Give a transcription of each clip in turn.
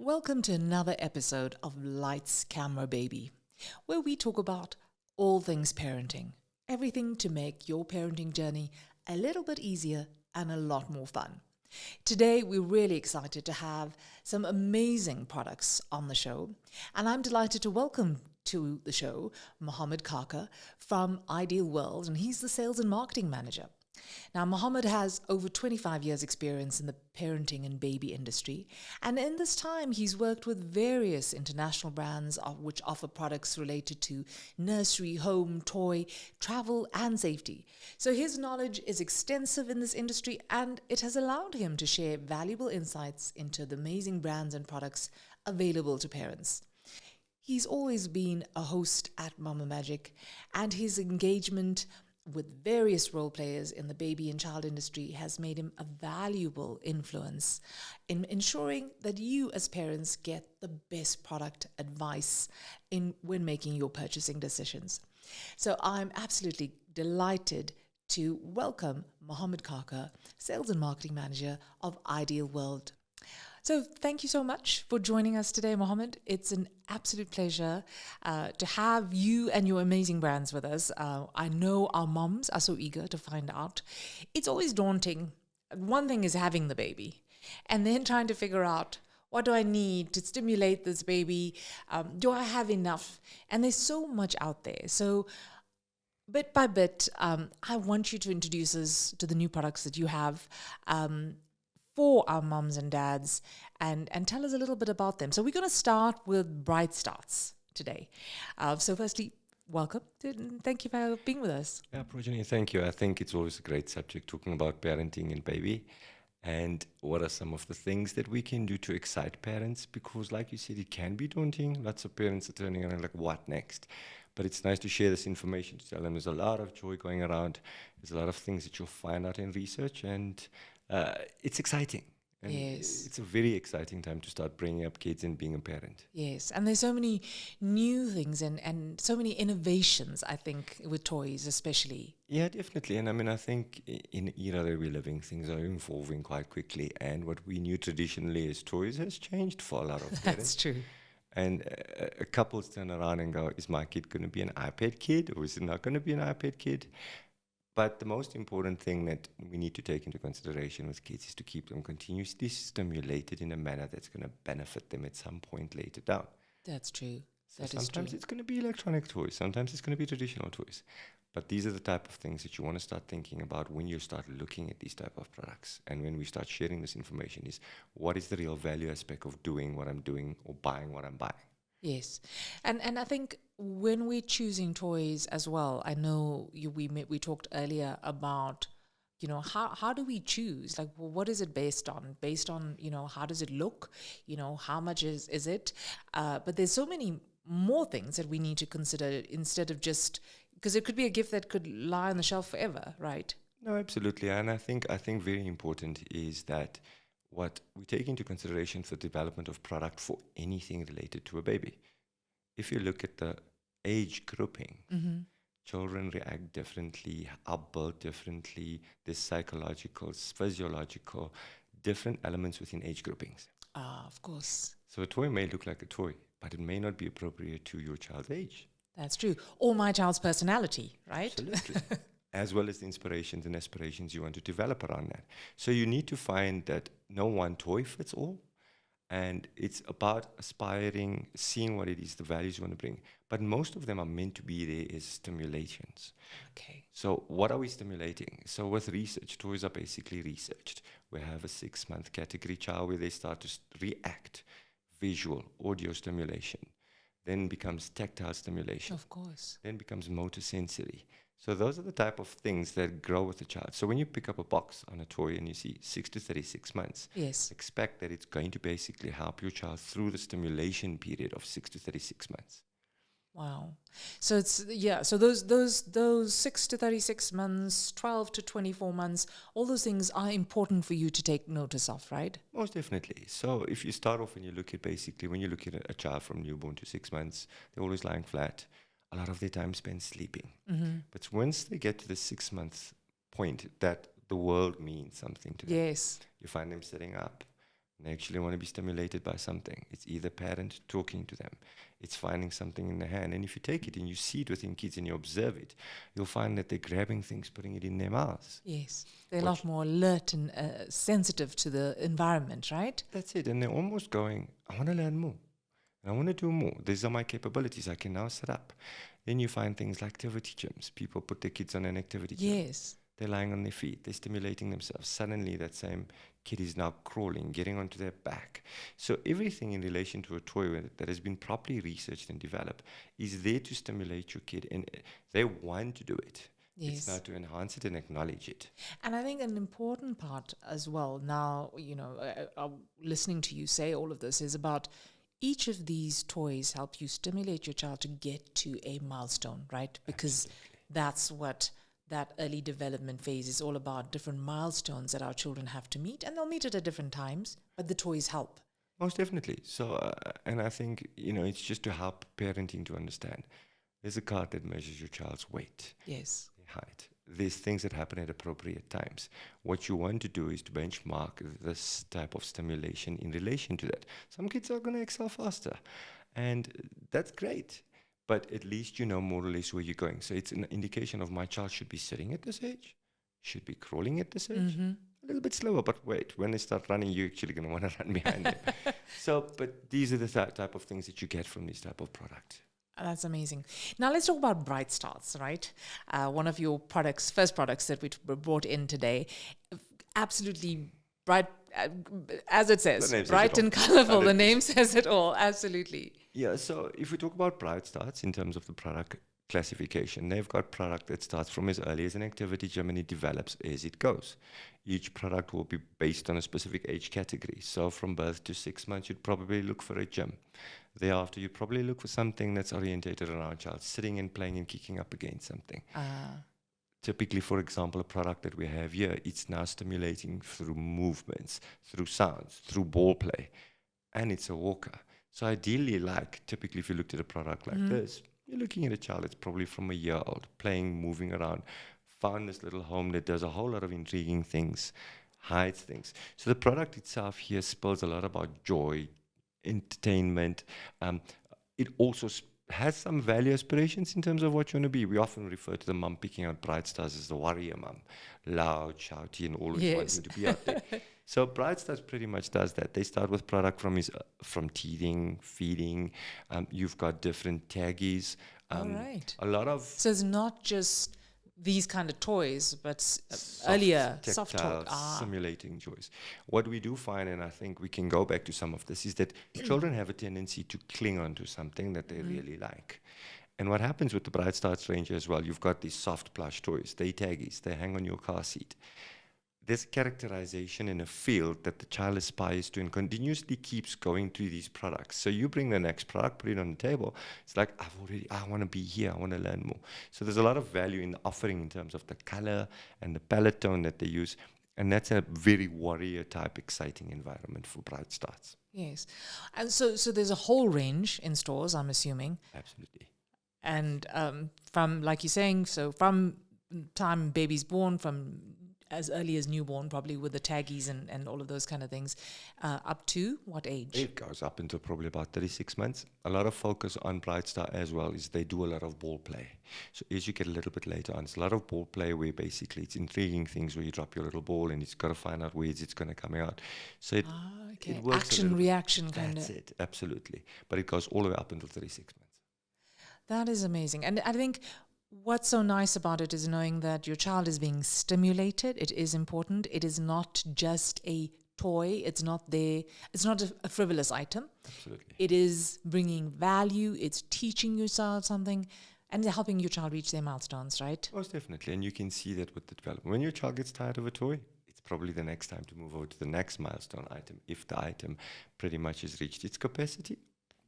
Welcome to another episode of Lights, Camera, Baby, where we talk about all things parenting, everything to make your parenting journey a little bit easier and a lot more fun. Today, we're really excited to have some amazing products on the show, and I'm delighted to welcome to the show Mohammed Kaka from IdealWorld, and he's the Sales and Marketing Manager. Now, Mohammed has over 25 years' experience in the parenting and baby industry, and in this time, he's worked with various international brands which offer products related to nursery, home, toy, travel, and safety. So his knowledge is extensive in this industry, and it has allowed him to share valuable insights into the amazing brands and products available to parents. He's always been a host at MamaMagic, and his engagement with various role players in the baby and child industry has made him a valuable influence in ensuring that you as parents get the best product advice when making your purchasing decisions. So I'm absolutely delighted to welcome Mohammed Kaka, Sales and Marketing Manager of IdealWorld. So thank you so much for joining us today, Mohammed. It's an absolute pleasure to have you and your amazing brands with us. I know our moms are so eager to find out. It's always daunting. One thing is having the baby and then trying to figure out, what do I need to stimulate this baby? Do I have enough? And there's so much out there. So bit by bit, I want you to introduce us to the new products that you have for our mums and dads and tell us a little bit about them. So we're going to start with Bright Starts today. So firstly, welcome. Thank you for being with us. Yeah, Projeni, thank you. I think it's always a great subject talking about parenting and baby and what are some of the things that we can do to excite parents, because like you said, it can be daunting. Lots of parents are turning around like, what next? But it's nice to share this information, to tell them there's a lot of joy going around. There's a lot of things that you'll find out in research, and it's exciting. And yes. It's a very exciting time to start bringing up kids and being a parent. Yes. And there's so many new things and so many innovations, I think, with toys especially. Yeah, definitely. And I mean, I think in the era that we're living, things are evolving quite quickly. And what we knew traditionally as toys has changed for a lot of parents. That's true. And couples turn around and go, is my kid going to be an iPad kid or is it not going to be an iPad kid? But the most important thing that we need to take into consideration with kids is to keep them continuously stimulated in a manner that's going to benefit them at some point later down. That's true. So sometimes it's going to be electronic toys. Sometimes it's going to be traditional toys. But these are the type of things that you want to start thinking about when you start looking at these type of products. And when we start sharing this information is, what is the real value aspect of doing what I'm doing or buying what I'm buying? Yes. And I think when we're choosing toys as well, I know we talked earlier about, how do we choose? Like, well, what is it based on? Based on, how does it look? How much is it? But there's so many more things that we need to consider instead of just, because it could be a gift that could lie on the shelf forever, right? No, absolutely. And I think very important is that what we take into consideration for the development of product for anything related to a baby. If you look at the age grouping, children react differently, are built differently. There's psychological, physiological, different elements within age groupings. Of course. So a toy may look like a toy, but it may not be appropriate to your child's age. That's true. Or my child's personality, right? Absolutely. As well as the inspirations and aspirations you want to develop around that. So you need to find that no one toy fits all. And it's about aspiring, seeing what it is, the values you want to bring. But most of them are meant to be there as stimulations. Okay. So what are we stimulating? So with research, toys are basically researched. We have a 6-month category child where they start to react, visual, audio stimulation. Then becomes tactile stimulation. Of course. Then becomes motor sensory. So those are the type of things that grow with the child. So when you pick up a box on a toy and you see 6 to 36 months, yes, expect that it's going to basically help your child through the stimulation period of 6 to 36 months. Wow. So it's, so those 6 to 36 months, 12 to 24 months, all those things are important for you to take notice of, right? Most definitely. So if you start off and you look at basically, when you look at a child from newborn to 6 months, they're always lying flat. A lot of their time spent sleeping. But once they get to the 6-month point, that the world means something to them. Yes. You find them sitting up. They actually want to be stimulated by something. It's either parent talking to them, it's finding something in the hand. And if you take it and you see it within kids and you observe it, you'll find that they're grabbing things, putting it in their mouths. Yes. They're a lot more alert and sensitive to the environment, right? That's it. And they're almost going, I want to learn more. And I want to do more. These are my capabilities I can now set up. Then you find things like activity gyms. People put their kids on an activity gym. Yes. They're lying on their feet. They're stimulating themselves. Suddenly, that same kid is now crawling, getting onto their back. So everything in relation to a toy that has been properly researched and developed is there to stimulate your kid. And they want to do it. Yes. It's now to enhance it and acknowledge it. And I think an important part as well now, listening to you say all of this is about each of these toys help you stimulate your child to get to a milestone, right? Because that's what that early development phase is all about, different milestones that our children have to meet, and they'll meet it at different times, but the toys help. Most definitely. So, and I think, it's just to help parenting to understand. There's a card that measures your child's weight. Yes. Their height. There's things that happen at appropriate times. What you want to do is to benchmark this type of stimulation in relation to that. Some kids are going to excel faster, and that's great. But at least you know more or less where you're going. So it's an indication of my child should be sitting at this age, should be crawling at this age. Mm-hmm. A little bit slower, but wait, when they start running, you're actually going to want to run behind them. But these are the type of things that you get from this type of product. That's amazing. Now let's talk about Bright Starts, right? One of your first products that we brought in today. Absolutely bright, as it says, bright and colorful. The name says it all. Absolutely. Yeah, so if we talk about Bright Starts in terms of the product classification, they've got product that starts from as early as an activity gym and it develops as it goes. Each product will be based on a specific age category. So from birth to 6 months, you'd probably look for a gym. Thereafter, you'd probably look for something that's orientated around a child sitting and playing and kicking up against something. Typically, for example, a product that we have here, it's now stimulating through movements, through sounds, through ball play, and it's a walker. So ideally, typically if you looked at a product like this, you're looking at a child that's probably from a year old, playing, moving around, found this little home that does a whole lot of intriguing things, hides things. So the product itself here spells a lot about joy, entertainment. It also has some value aspirations in terms of what you want to be. We often refer to the mum picking out Bright Stars as the warrior mum, loud, shouty, and always wanting to be out there. So Bright Stars pretty much does that. They start with product from teething, feeding. You've got different taggies. All right. A lot of... So it's not just these kind of toys, but earlier soft toy. Simulating joys. What we do find, and I think we can go back to some of this, is that children have a tendency to cling on to something that they really like. And what happens with the Bright Starts range as well, you've got these soft plush toys. They taggies. They hang on your car seat. There's characterization in a field that the child aspires to and continuously keeps going to these products. So you bring the next product, put it on the table. It's like, I want to be here. I want to learn more. So there's a lot of value in the offering in terms of the color and the palette tone that they use. And that's a very warrior type, exciting environment for Bright Starts. Yes. And so there's a whole range in stores, I'm assuming. Absolutely. And from, like you're saying, so from time baby's born, from as early as newborn, probably with the taggies and all of those kind of things, up to what age? It goes up until probably about 36 months. A lot of focus on Bright Star as well is they do a lot of ball play. So as you get a little bit later on, it's a lot of ball play where basically it's intriguing things where you drop your little ball and it's got to find out where it's going to come out. So it works action, reaction kind of. That's it, absolutely. But it goes all the way up until 36 months. That is amazing. And I think what's so nice about it is knowing that your child is being stimulated. It is important. It is not just a toy. It's not a frivolous item. Absolutely. It is bringing value. It's teaching your child something and helping your child reach their milestones, right? Most definitely. And you can see that with the development. When your child gets tired of a toy, it's probably the next time to move over to the next milestone item. If the item pretty much has reached its capacity,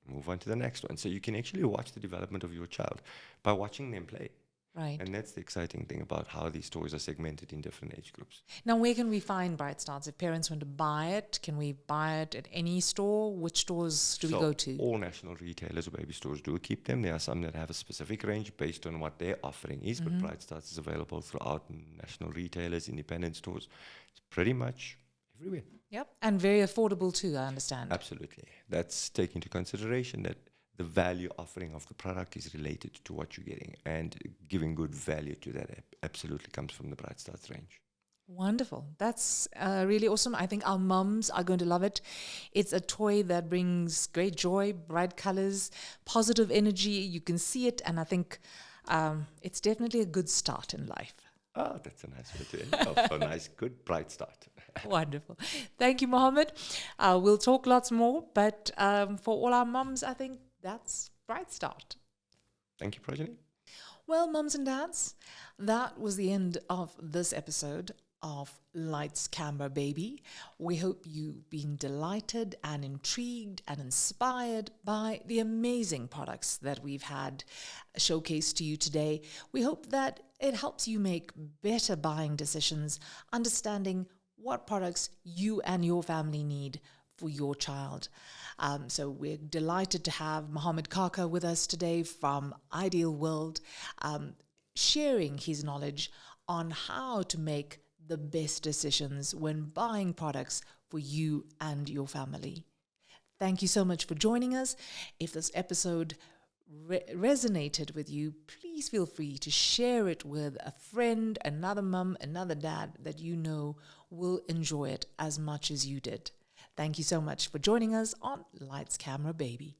move on to the next one. So you can actually watch the development of your child by watching them play. Right. And that's the exciting thing about how these toys are segmented in different age groups. Now, where can we find Bright Starts? If parents want to buy it, can we buy it at any store? Which stores do we go to? All national retailers or baby stores do keep them. There are some that have a specific range based on what their offering is, but Bright Starts is available throughout national retailers, independent stores. It's pretty much everywhere. Yep. And very affordable too, I understand. Absolutely. That's taking into consideration that the value offering of the product is related to what you're getting, and giving good value to that absolutely comes from the Bright Starts range. Wonderful. That's really awesome. I think our mums are going to love it. It's a toy that brings great joy, bright colors, positive energy. You can see it, and I think it's definitely a good start in life. Oh, that's a nice way to end off. A nice, good, bright start. Wonderful. Thank you, Mohammed. We'll talk lots more, but for all our mums, I think that's bright start. Thank you, Projeni. Well, mums and dads, that was the end of this episode of Lights, Camera, Baby. We hope you've been delighted and intrigued and inspired by the amazing products that we've had showcased to you today. We hope that it helps you make better buying decisions, understanding what products you and your family need for your child. So we're delighted to have Mohammed Kaka with us today from IdealWorld, sharing his knowledge on how to make the best decisions when buying products for you and your family. Thank you so much for joining us. If this episode resonated with you, please feel free to share it with a friend, another mum, another dad that you know will enjoy it as much as you did. Thank you so much for joining us on Lights, Camera, Baby.